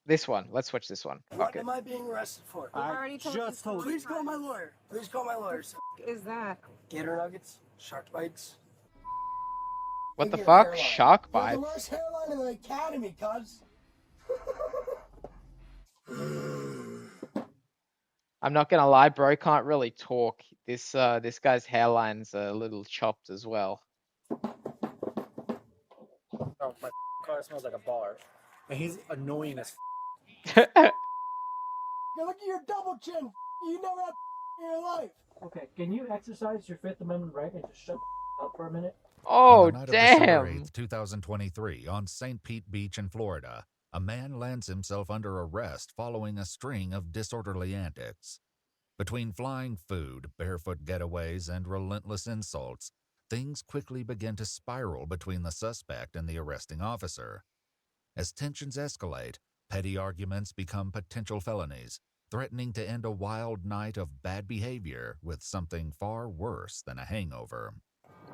This one. Let's watch this one. What Fuck it. am I being arrested for? I already told you. Please call my lawyer. Please call my lawyer. Is that? Gator nuggets, shark bites. What the Look at your fuck? hairline. Shark You have bites. the worst hairline in the academy, cuz. I'm not gonna lie, bro can't really talk. This guy's hairline's a little chopped as well. Oh, my car smells like a bar. And he's annoying as Now look at your double chin. You never had in your life. Okay, can you exercise your Fifth Amendment right and just shut up for a minute? Oh, On the night of December damn. 8th, 2023, on St. Pete Beach in Florida, a man lands himself under arrest following a string of disorderly antics. Between flying food, barefoot getaways, and relentless insults, things quickly begin to spiral between the suspect and the arresting officer. As tensions escalate, petty arguments become potential felonies, threatening to end a wild night of bad behavior with something far worse than a hangover.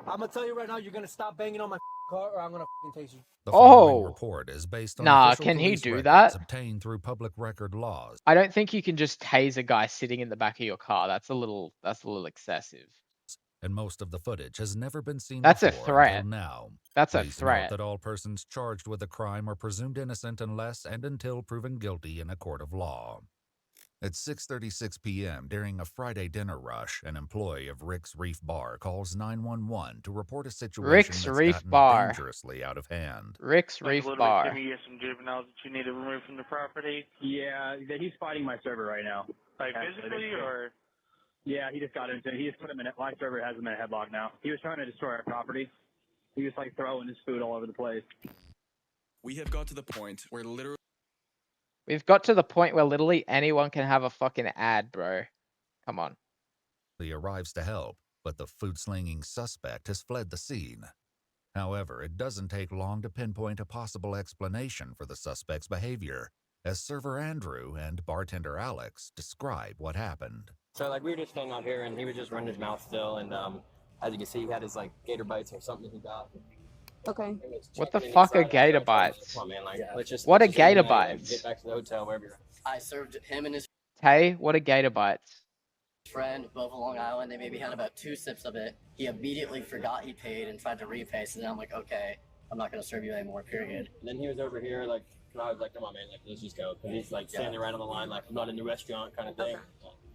I'm gonna tell you right now, you're gonna stop banging on my car or I'm gonna tase you. The following Oh. report is based on Nah, official can he police do records that? obtained through public record laws. I don't think you can just tase a guy sitting in the back of your car. That's a little excessive. And most of the footage has never been seen That's a before threat. until now. That's a Please threat. note that all persons charged with a crime are presumed innocent unless and until proven guilty in a court of law. At 6:36 p.m. during a Friday dinner rush, an employee of Rick's Reef Bar calls 911 to report a situation Rick's that's Reef gotten Bar. dangerously out of hand. Rick's Reef Bar. Timmy, you have some juveniles that you need to remove from the property. Yeah, he's fighting my server right now. Like physically or? Yeah, he just got into it. He just put him in it. My server has him in a headlock now. He was trying to destroy our property. He was like throwing his food all over the place. We have got to the point where literally We've got to the point where literally anyone can have a fucking ad, bro. Come on. He arrives to help, but the food-slinging suspect has fled the scene. However, it doesn't take long to pinpoint a possible explanation for the suspect's behavior, as server Andrew and bartender Alex describe what happened. So like we were just standing out here and he was just running his mouth still, and as you can see he had his like gator bites or something he got. Okay. What the fuck are gator bites? Come on, man, like, What are let's just gator get back- bites? Get back to the hotel wherever you're at. I served him and his Tay, what are gator bites? friend both on Long Island. They maybe had about 2 sips of it. He immediately forgot he paid and tried to repay. So then I'm like, okay, I'm not gonna serve you anymore. Period. And then he was over here like, and I was like, come on, man, like let's just go. Cause he's like standing right on the line, like I'm not in the restaurant kind of thing.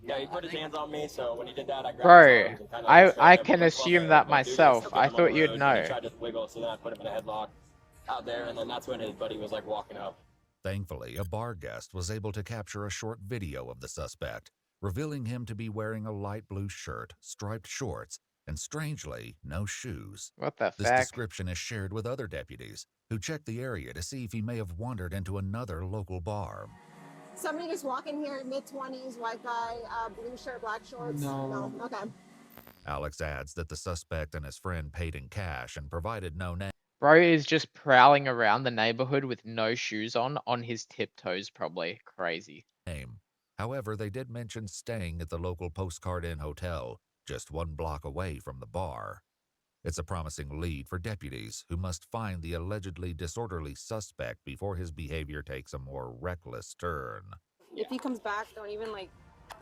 Yeah, he put his hands on me, so when he did that, I grabbed his Bro, arms and kinda I showed him, can like, assume "Well, that don't do this, myself. get I him on thought the you'd road." know. He tried to wiggle, so then I put him in a headlock out there, and then that's when his buddy was like walking up. Thankfully, a bar guest was able to capture a short video of the suspect, revealing him to be wearing a light blue shirt, striped shorts, and strangely, no shoes. What the This fuck? description is shared with other deputies, who checked the area to see if he may have wandered into another local bar. Somebody just walking here, mid-20s, white guy, blue shirt, black shorts? No. Okay. Alex adds that the suspect and his friend paid in cash and provided no name. Bro is just prowling around the neighborhood with no shoes on his tiptoes, probably. Crazy. However, they did mention staying at the local Postcard Inn Hotel, just 1 block away from the bar. It's a promising lead for deputies who must find the allegedly disorderly suspect before his behavior takes a more reckless turn. If he comes back, don't even like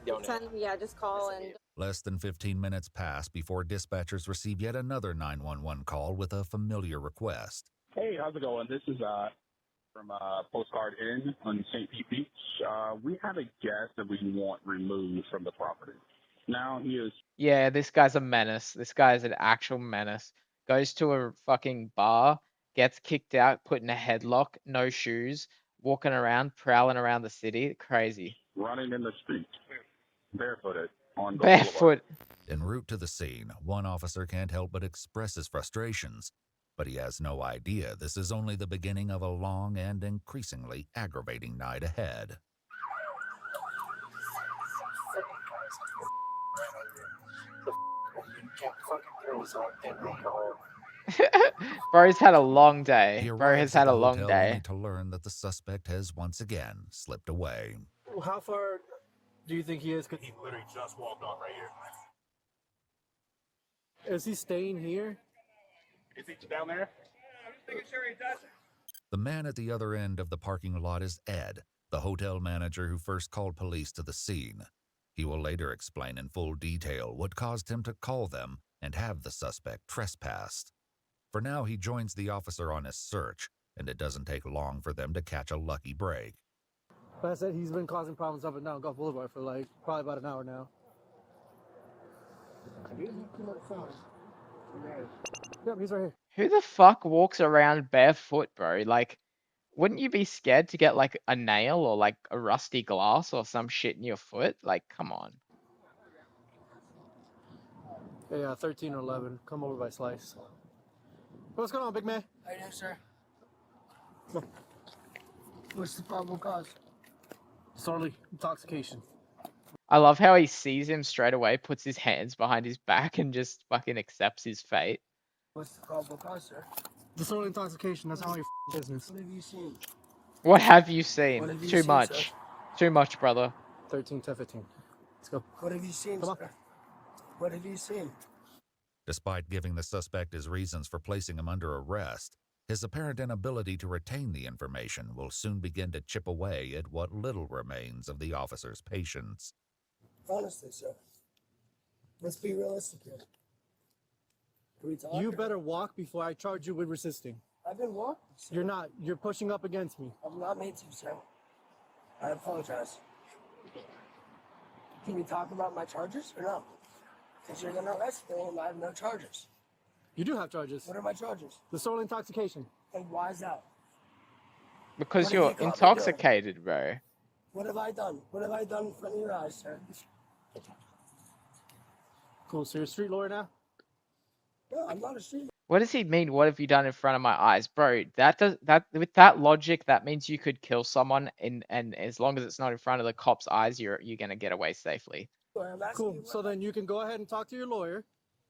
pretend. Yeah, just call and. Less than 15 minutes pass before dispatchers receive yet another 911 call with a familiar request. Hey, how's it going? This is from Postcard Inn on St. Pete Beach. We have a guest that we want removed from the property. Now he is... Yeah, this guy's a menace. This guy's an actual menace. Goes to a fucking bar, gets kicked out, put in a headlock, no shoes, walking around, prowling around the city. Crazy. running in the street, barefooted on the Barefoot. En route to the scene, one officer can't help but express his frustrations, but he has no idea this is only the beginning of a long and increasingly aggravating night ahead. Bro's had a long day. He Bro has arrives at had the a long hotel day. only to learn that the suspect has once again slipped away. How far do you think he is? He literally just walked off right here. Is he staying here? Is he down there? The man at the other end of the parking lot is Ed, the hotel manager who first called police to the scene. He will later explain in full detail what caused him to call them and have the suspect trespassed. For now, he joins the officer on his search, and it doesn't take long for them to catch a lucky break. Like I said, he's been causing problems up and down Gulf Boulevard for like probably about an hour now. Yep, he's right here. Who the fuck walks around barefoot, bro? Like, wouldn't you be scared to get like a nail or like a rusty glass or some shit in your foot? Like, come on. Yeah, 13 or 11. Come over by Slice. What's going on, big man? How you doing, sir? What's the probable cause? Disorderly intoxication. I love how he sees him straight away, puts his hands behind his back, and just fucking accepts his fate. What's the probable cause, sir? Disorderly intoxication. That's all your business. What have you seen? What have you seen? What have you Too seen, much. sir? Too much, brother. 13 to 15. Let's go. What have you seen, Come on. sir? What have you seen? Despite giving the suspect his reasons for placing him under arrest, his apparent inability to retain the information will soon begin to chip away at what little remains of the officer's patience. Honestly, sir. Let's be realistic here. Can we talk? You better walk before I charge you with resisting. I've been walking, sir. You're not. You're pushing up against me. I'm not made to, sir. I apologize. Can we talk about my charges or no? Because you're gonna arrest me and I have no charges. You do have charges. What are my charges? Disorderly intoxication. And why is that? Because What have you're you got me doing? intoxicated, bro. What have I done? What have I done in front of your eyes, sir? Cool. So you're a street lawyer now? No, I'm not a street. What does he mean? What have you done in front of my eyes, bro? That with that logic, that means you could kill someone, and as long as it's not in front of the cop's eyes, you're gonna get away safely. I'm asking Cool. you what- So then you can go ahead and talk to your lawyer.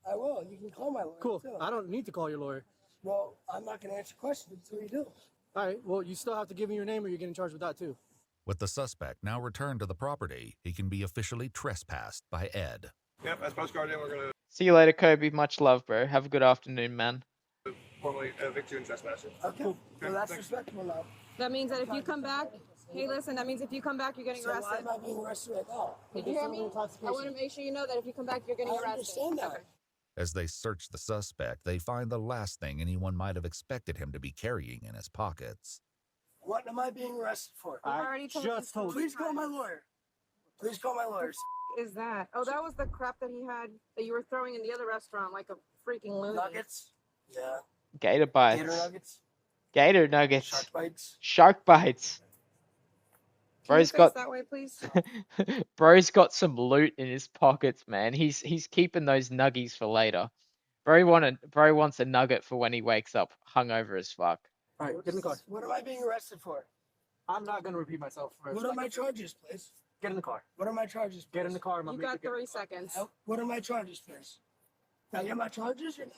I will. You can call my lawyer. Cool. Too. I don't need to call your lawyer. Well, I'm not gonna answer questions until you do. All right. Well, you still have to give me your name or you're getting charged with that too. With the suspect now returned to the property, he can be officially trespassed by Ed. Yep, that's postcard in. We're going to See you later, Kobe. Much love, bro. Have a good afternoon, man. formally evict you and trespass you. Okay. Well, that's respectable now. That means that if you come back, hey, listen, that means if you come back, you're getting So why arrested. am I being arrested right now? Did you hear me? I want to make sure you know that if you come back, you're getting I arrested. understand that. As they search the suspect, they find the last thing anyone might have expected him to be carrying in his pockets. What am I being arrested for? I already told you. Please call my lawyer. Please call my lawyer. Is that? Oh, that was the crap that he had that you were throwing in the other restaurant like a freaking loony. Nuggets? Yeah. Gator bites. Gator nuggets? Gator nuggets. Shark bites? Shark bites. Can you Bro's face got that way, please? Bro's got some loot in his pockets, man. He's keeping those nuggies for later. Bro wants a nugget for when he wakes up hungover as fuck. All right. Get in the car. What am I being arrested for? I'm not going to repeat myself. What are my charges, please? Get in the car. What are my charges, please? Get in the car. You got 3 seconds. What are my charges, please? Can I get my charges or no?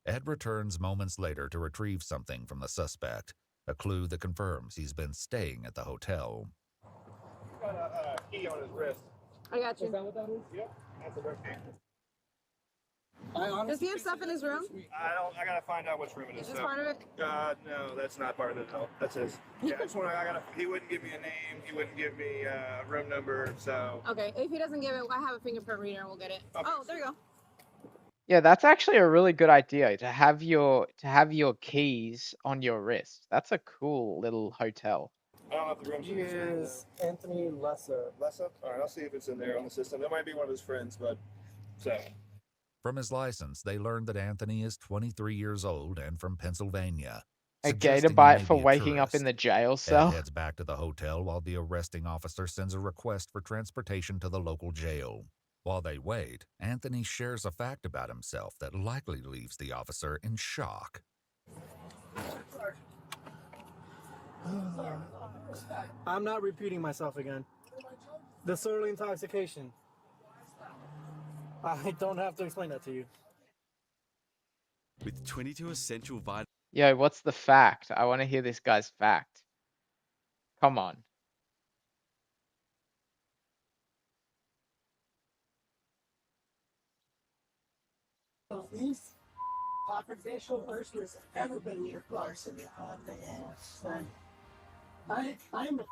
Ed returns moments later to retrieve something from the suspect, a clue that confirms he's been staying at the hotel. Got a key on his wrist. I got you. Is that what that is? Yep. That's a wrist key. Does he have stuff in his room? I gotta find out which room it is. Is this part of it? No, that's not part of it. No, that's his. Yeah, he wouldn't give me a name. He wouldn't give me a room number. So. Okay, if he doesn't give it, I have a fingerprint reader and we'll get it. Okay. Oh, there you go. Yeah, that's actually a really good idea to have your keys on your wrist. That's a cool little hotel. I don't know if the room's in his room, Is Anthony Lessa. Lessa? All right, I'll see if it's in there on the system. That might be one of his friends, but so. From his license, they learned that Anthony is 23 years old and from Pennsylvania. A Suggesting gator he bite may for be a waking up in tourist. the jail Ed cell. heads back to the hotel while the arresting officer sends a request for transportation to the local jail. While they wait, Anthony shares a fact about himself that likely leaves the officer in shock. I'm not repeating myself again. Disorderly intoxication. I don't have to explain that to you. With 22 essential vitamins. Yo, what's the fact? I want to hear this guy's fact. Come on. Least confrontational person has ever been near Clarkson. I'm a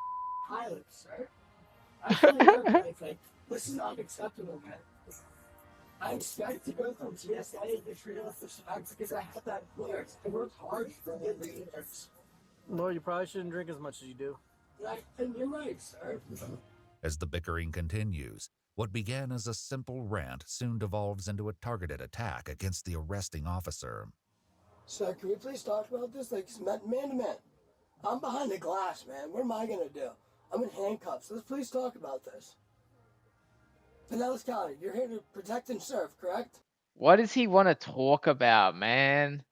pilot, sir. I feel like this is unacceptable, man. I expect to go from TSA and get treated with respect because I have that clearance. I worked hard for good reasons. Well, you probably shouldn't drink as much as you do. And you're right, sir. As the bickering continues, what began as a simple rant soon devolves into a targeted attack against the arresting officer. Sir, can we please talk about this? Like, man to man. I'm behind the glass, man. What am I gonna do? I'm in handcuffs. Let's please talk about this. Pinellas County, you're here to protect and serve, correct? What does he want to talk about, man?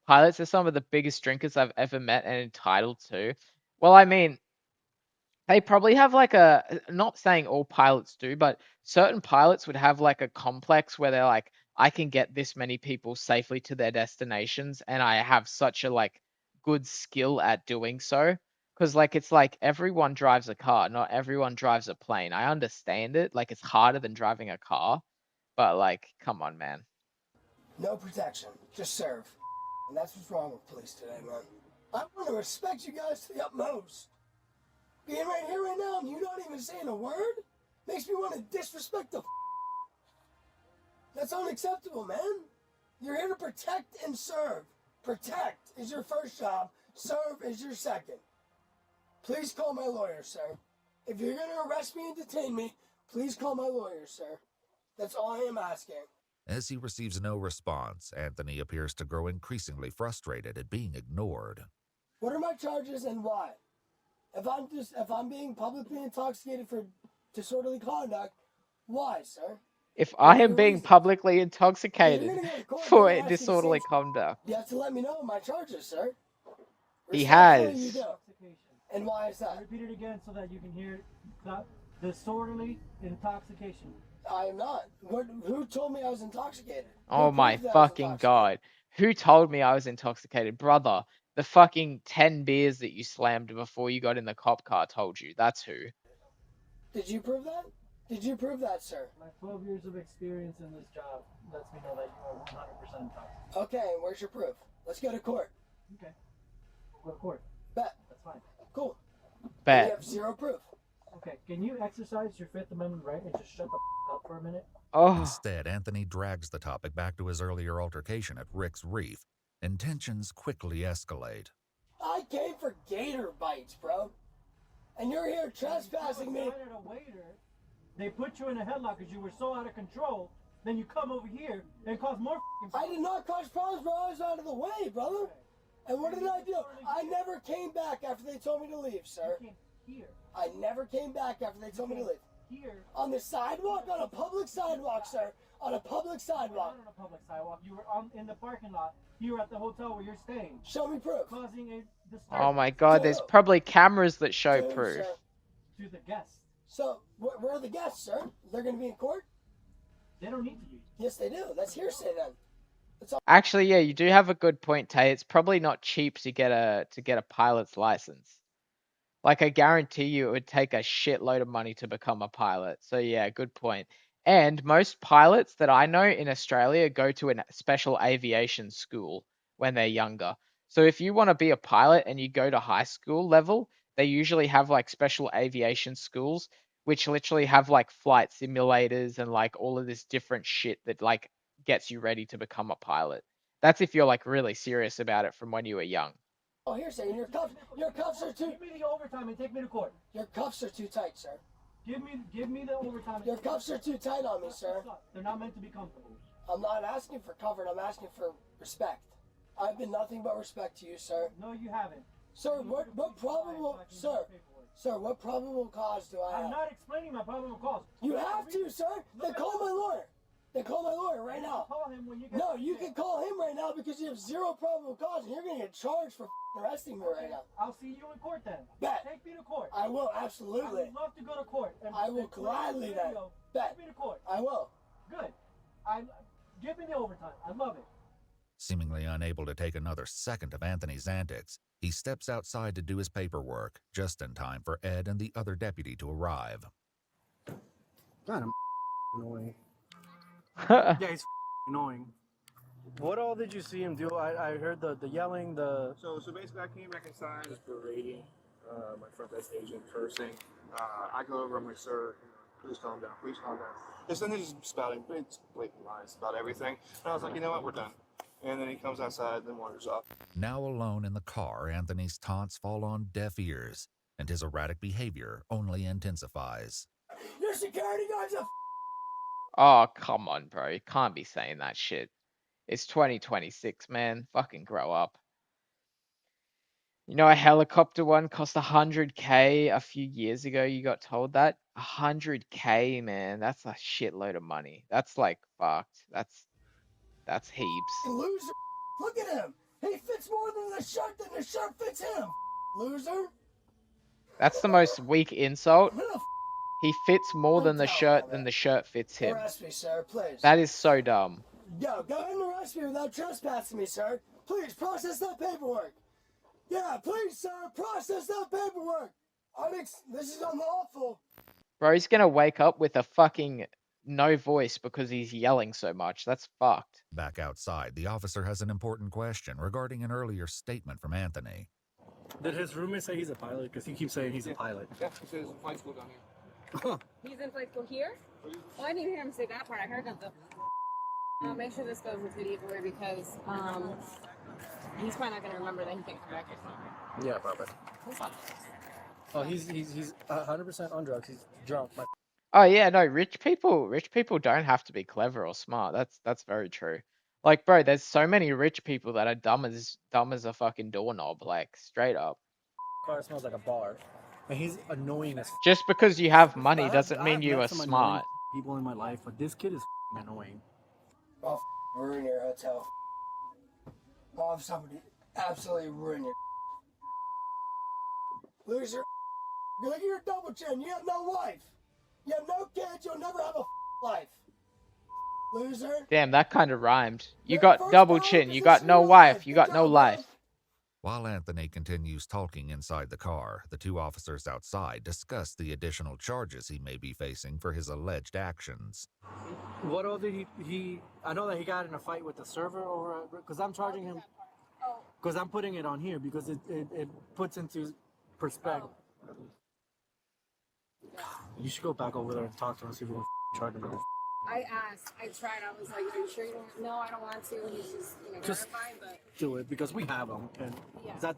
Pilots are some of the biggest drinkers I've ever met and entitled to. Well, I mean, they probably have like not saying all pilots do, but certain pilots would have like a complex where they're like, I can get this many people safely to their destinations, and I have such a like good skill at doing so. Because like it's like everyone drives a car, not everyone drives a plane. I understand it. Like it's harder than driving a car, but like, come on, man. No protection, just serve. And that's what's wrong with police today, man. I want to respect you guys to the utmost. Being right here right now and you not even saying a word makes me want to disrespect the That's unacceptable, man. You're here to protect and serve. Protect is your first job. Serve is your second. Please call my lawyer, sir. If you're going to arrest me and detain me, please call my lawyer, sir. That's all I am asking. As he receives no response, Anthony appears to grow increasingly frustrated at being ignored. What are my charges and why? If I'm being publicly intoxicated for disorderly conduct, why, sir? If I am being publicly intoxicated for disorderly conduct. You have to let me know my charges, sir. He Respectfully, has. you do. And why is that? Repeat it again so that you can hear it. Disorderly intoxication. I am not. Who told me I was intoxicated? Oh my fucking god. Who told me I was intoxicated? Brother, the fucking 10 beers that you slammed before you got in the cop car told you. That's who. Did you prove that? Did you prove that, sir? My 12 years of experience in this job lets me know that you are 100% intoxicated. Okay, and where's your proof? Let's go to court. Okay. Go to court. Bet. That's fine. Cool. Bet. We have zero proof. Okay, can you exercise your Fifth Amendment right and just shut the up for a minute? Oh. Instead, Anthony drags the topic back to his earlier altercation at Rick's Reef, and tensions quickly escalate. I came for gator bites, bro. And you're here trespassing me. They put you in a headlock because you were so out of control. Then you come over here and cause more I did not cause problems, bro. I was out of the way, brother. And what did I do? I never came back after they told me to leave, sir. I never came back after they told me to leave. Here. On the sidewalk? On a public sidewalk, sir. On a public sidewalk. Not on a public sidewalk. You were in the parking lot. You were at the hotel where you're staying. Show me proof. Causing a disturbance. Oh my god, there's probably cameras that show proof. Sir. To the guests. So, where are the guests, sir? They're going to be in court? They don't need to be. Yes, they do. That's hearsay then. Actually, yeah, you do have a good point, Tay. It's probably not cheap to get a pilot's license. Like, I guarantee you it would take a shitload of money to become a pilot. So yeah, good point. And most pilots that I know in Australia go to a special aviation school when they're younger. So if you want to be a pilot and you go to high school level, they usually have like special aviation schools, which literally have like flight simulators and like all of this different shit that like gets you ready to become a pilot. That's if you're like really serious about it from when you were young. Oh, hearsay. Your cuffs are too... Give me the overtime and take me to court. Your cuffs are too tight, sir. Give me the overtime. Your cuffs are too tight on me, sir. They're not meant to be comfortable. I'm not asking for comfort. I'm asking for respect. I've been nothing but respect to you, sir. No, you haven't. Sir, what probable... Sir, what probable cause do I have? I'm not explaining my probable cause. You have to, sir. Then call my lawyer. Then call my lawyer right now. Call him when you get No, you can call him right now because you have zero probable cause and you're going to get charged for arresting me right now. I'll see you in court then. Bet. Take me to court. I will, absolutely. I would love to go to court. I will gladly then. Bet. Take me to court. I will. Good. Give me the overtime. I love it. Seemingly unable to take another second of Anthony's antics, he steps outside to do his paperwork, just in time for Ed and the other deputy to arrive. God, I'm annoying. Yeah, he's annoying. What all did you see him do? I heard the yelling, the... So basically I came back inside just for raiding my front desk agent cursing. I go over, I'm like, sir, please calm down, please calm down. And then he's spouting blatant lies about everything. And I was like, you know what, we're done. And then he comes outside, then wanders off. Now alone in the car, Anthony's taunts fall on deaf ears, and his erratic behavior only intensifies. Your security guard's a Oh, come on, bro. You can't be saying that shit. It's 2026, man. Fucking grow up. You know, a helicopter one cost 100K a few years ago. You got told that? 100K, man. That's a shitload of money. That's like fucked. That's heaps. loser. Look at him. He fits more than the shirt fits him. Loser. That's the most weak insult. Who the He fits more than the shirt fits him. Arrest me, sir, please. That is so dumb. Go ahead and arrest me without trespassing me, sir. Please, process that paperwork. Yeah, please, sir, process that paperwork. This is unlawful. Bro, he's gonna wake up with a fucking no voice because he's yelling so much. That's fucked. Back outside, the officer has an important question regarding an earlier statement from Anthony. Did his roommate say he's a pilot? Because he keeps saying he's a pilot. Yeah, he says flight school down here. He's in flight school here? Well, I didn't hear him say that part. I heard that though. Make sure this goes with video because he's probably not gonna remember that he can't come back here. Yeah, probably. Oh, he's 100% on drugs. He's drunk. Oh yeah, no, rich people don't have to be clever or smart. That's very true. Like, bro, there's so many rich people that are dumb as a fucking doorknob, like straight up. Car smells like a bar, and he's annoying as. Just because you have money doesn't mean you are smart. People in my life, but this kid is annoying. I'll ruin your hotel. I'll have somebody absolutely ruin your loser. Look at your double chin. You have no wife. You have no kids. You'll never have a life. Loser. Damn, that kind of rhymed. You got double chin. You got no wife. You got no life. While Anthony continues talking inside the car, the two officers outside discuss the additional charges he may be facing for his alleged actions. What all did he I know that he got in a fight with the server over because I'm charging him because I'm putting it on here because it puts into perspective. You should go back over there and talk to him, see if we can charge him with this. I asked. I tried. I was like, "Are you sure you don't?" No, I don't want to. He's just verifying, but do it because we have them. And I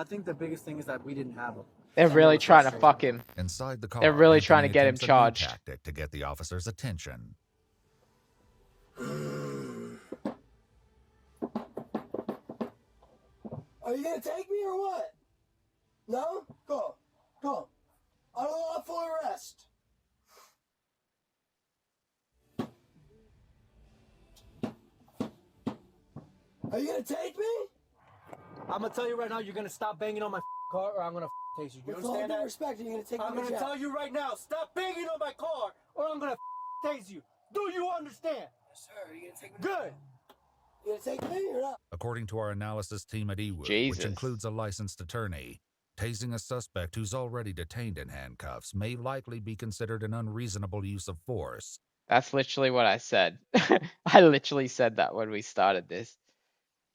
think the biggest thing is that we didn't have them. They're really trying to fuck him. Inside the car, they're really trying to Anthony get him attempts a new charged. tactic to get the officer's attention. Are you gonna take me or what? No? Go. Unlawful arrest. Are you gonna take me? I'm gonna tell you right now, you're gonna stop banging on my car, or I'm gonna tase you. You With all understand due that? respect, are you gonna take I'm me to gonna jail? tell you right now, stop banging on my car, or I'm gonna tase you. Do you understand? Yes, sir. Are you gonna take me? Good. You gonna take me or not? According to our analysis team at Ewood, Jesus. which includes a licensed attorney, tasing a suspect who's already detained in handcuffs may likely be considered an unreasonable use of force. That's literally what I said. I literally said that when we started this.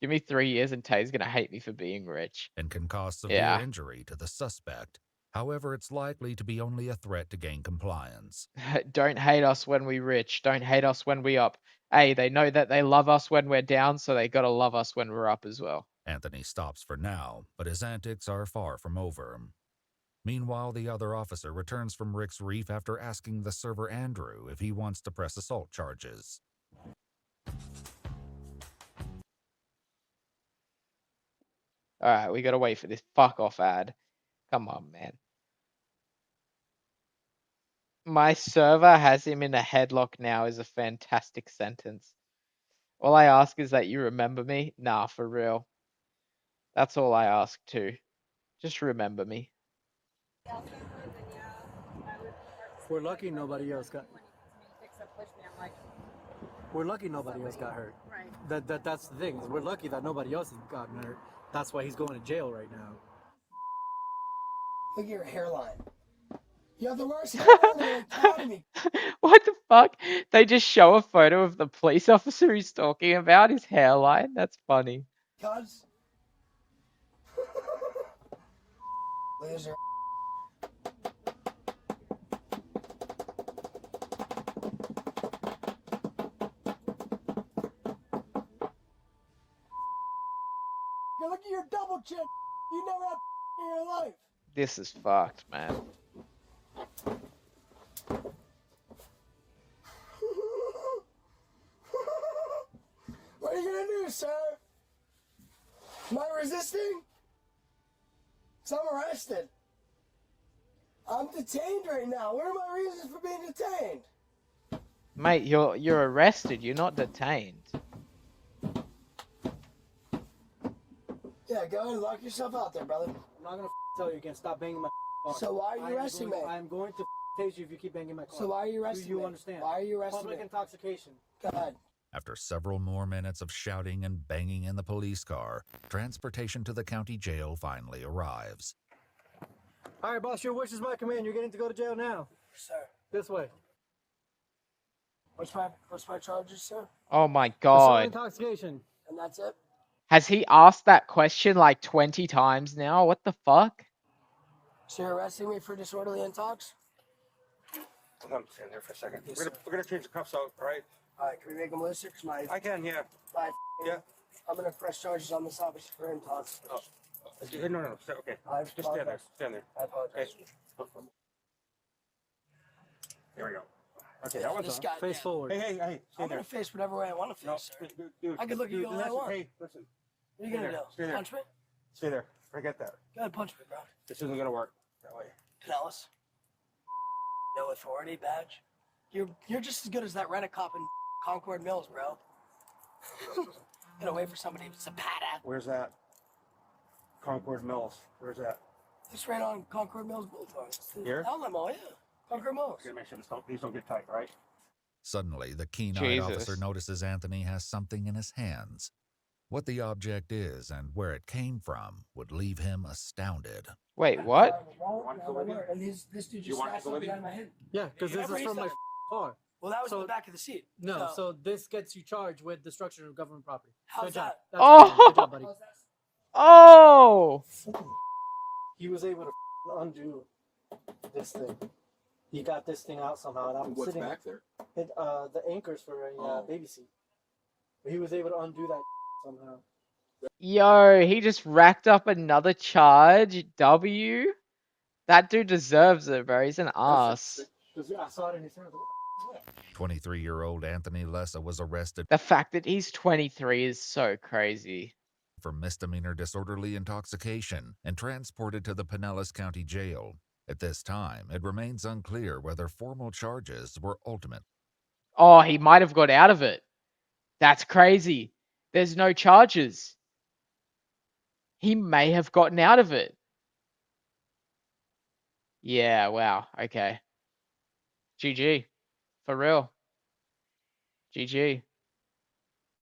Give me 3 years and Tay's gonna hate me for being rich. And can cause severe injury to the suspect. However, it's likely to be only a threat to gain compliance. Don't hate us when we rich. Don't hate us when we up. Hey, they know that they love us when we're down, so they gotta love us when we're up as well. Anthony stops for now, but his antics are far from over. Meanwhile, the other officer returns from Rick's Reef after asking the server Andrew if he wants to press assault charges. Alright, we gotta wait for this fuck off ad. Come on, man. My server has him in a headlock now is a fantastic sentence. All I ask is that you remember me. Nah, for real. That's all I ask too. Just remember me. We're lucky nobody else got. We're lucky nobody else got hurt. Right. That's the thing. We're lucky that nobody else has gotten hurt. That's why he's going to jail right now. Look at your hairline. You have the worst hairline in the academy. What the fuck? They just show a photo of the police officer he's talking about, his hairline? That's funny. Cuz. Loser. you're double chin. You never had in your life. This is fucked, man. What are you gonna do, sir? Am I resisting? 'Cause I'm arrested. I'm detained right now. What are my reasons for being detained? Mate, you're arrested. You're not detained. Yeah, go ahead and lock yourself out there, brother. I'm not gonna tell you again. Stop banging my car. So why are you arresting me? I'm going to tase you if you keep banging my car. So why are you arresting Do you me? understand? Why are you arresting Public me? intoxication. Go ahead. After several more minutes of shouting and banging in the police car, transportation to the county jail finally arrives. All right, boss, your wish is my command. You're getting to go to jail now. Sir. This way. What's my charges, sir? Oh my Assault god. intoxication. And that's it? Has he asked that question like 20 times now? What the fuck? So you're arresting me for disorderly intox? Come stand there for a second. Yes, We're gonna change the cuffs out, all right? Alright, can we make them looser? Cause I can, yeah. Yeah. I'm gonna press charges on this officer for intox. Oh. No. Okay. I Just stand there. apologize. Stand there. I apologize. Okay. There we go. Okay, that one's This on. guy, Face forward. Hey, I'm stand there. gonna face whatever way I want to No, face, sir. dude, I could look at you all I listen, want. Hey, listen. What are you gonna do? Stay there. Punch me? Stay there. Forget that. Go ahead, punch me, bro. This isn't gonna work that way. Pinellas. No authority badge. You're just as good as that rent-a-cop in Concord Mills, bro. Gonna wait for somebody to Zapata. Where's that? Concord Mills. Where's that? It's right on Concord Mills Boulevard. It's the Here? outlet mall, yeah. Concord Mills. Gotta make sure these don't get tight, right? Suddenly, the keen-eyed Jesus. officer notices Anthony has something in his hands. What the object is and where it came from would leave him astounded. Wait, what? And this dude You just want snatched to go with something you? out of my head. Yeah, because this Remember is he from my said- car. Well, that was in So- the back of the seat. No, so this gets you charged with destruction of government property. How's Good job. that? That's Oh! good job, buddy. Oh! He was able to undo this thing. He got this thing out somehow, and I'm sitting. there? It, the anchors for a baby seat. But he was able to undo that somehow. Yo, he just racked up another charge. W? That dude deserves it, bro. He's an ass. Because I saw it in his hand. 23-year-old Anthony Lessa was arrested The fact that he's 23 is so crazy. for misdemeanor disorderly intoxication and transported to the Pinellas County Jail. At this time, it remains unclear whether formal charges were ultimate. Oh, he might have got out of it. That's crazy. There's no charges. He may have gotten out of it. Yeah, wow. Okay. GG. For real. GG.